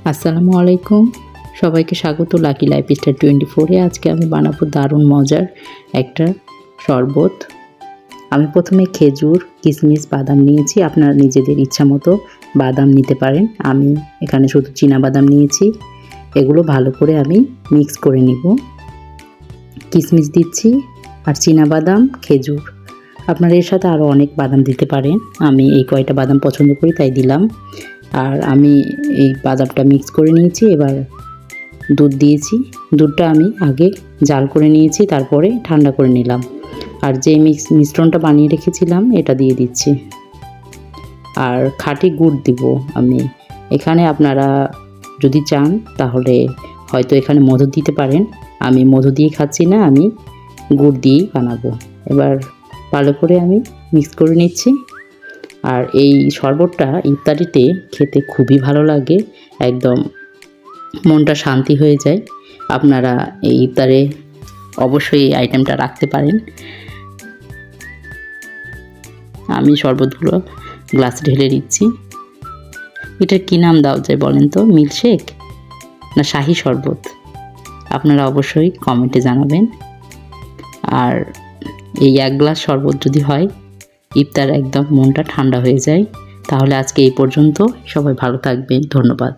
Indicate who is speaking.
Speaker 1: আসসালামু আলাইকুম, সবাইকে স্বাগত লাকি লাইফস্টাইল 24-এ। আজকে আমি বানাবো দারুণ মজার একটা শরবত। আমি প্রথমে খেজুর, কিশমিশ, বাদাম নিয়েছি। আপনারা নিজেদের ইচ্ছা মতো বাদাম নিতে পারেন। আমি এখানে শুধু বাদাম নিয়েছি। এগুলো ভালো করে আমি মিক্স করে নিব। কিশমিশ দিচ্ছি আর বাদাম, খেজুর। আপনারা এর সাথে আরও অনেক বাদাম দিতে পারেন। আমি এই কয়টা বাদাম পছন্দ করি তাই দিলাম। আর আমি এই বাদামটা মিক্স করে নিয়েছি। এবার দুধ দিয়েছি। দুধটা আমি আগে জাল করে নিয়েছি, তারপরে ঠান্ডা করে নিলাম। আর যে মিশ্রণটা বানিয়ে রেখেছিলাম এটা দিয়ে দিচ্ছি। আর খাঁটি গুড় দিব আমি এখানে। আপনারা যদি চান তাহলে হয়তো এখানে মধু দিতে পারেন। আমি মধু দিয়ে খাচ্ছি না, আমি গুড় দিয়েই বানাবো। এবার ভালো করে আমি মিক্স করে নিচ্ছি। আর এই শরবতটা ইফতারিতে খেতে খুবই ভালো লাগে, একদম মনটা শান্তি হয়ে যায়। আপনারা এই ইফতারে অবশ্যই এই আইটেমটা রাখতে পারেন। আমি শরবতগুলো গ্লাসে ঢেলে দিচ্ছি। এটার কী নাম দেওয়া যায় বলেন তো? মিল্কশেক না শাহি শরবত? আপনারা অবশ্যই কমেন্টে জানাবেন। আর এই এক গ্লাস শরবত যদি হয়, ইফতার একদম মনটা ঠান্ডা হয়ে যায়। তাহলে আজকে এই পর্যন্ত। সবাই ভালো থাকবেন। ধন্যবাদ।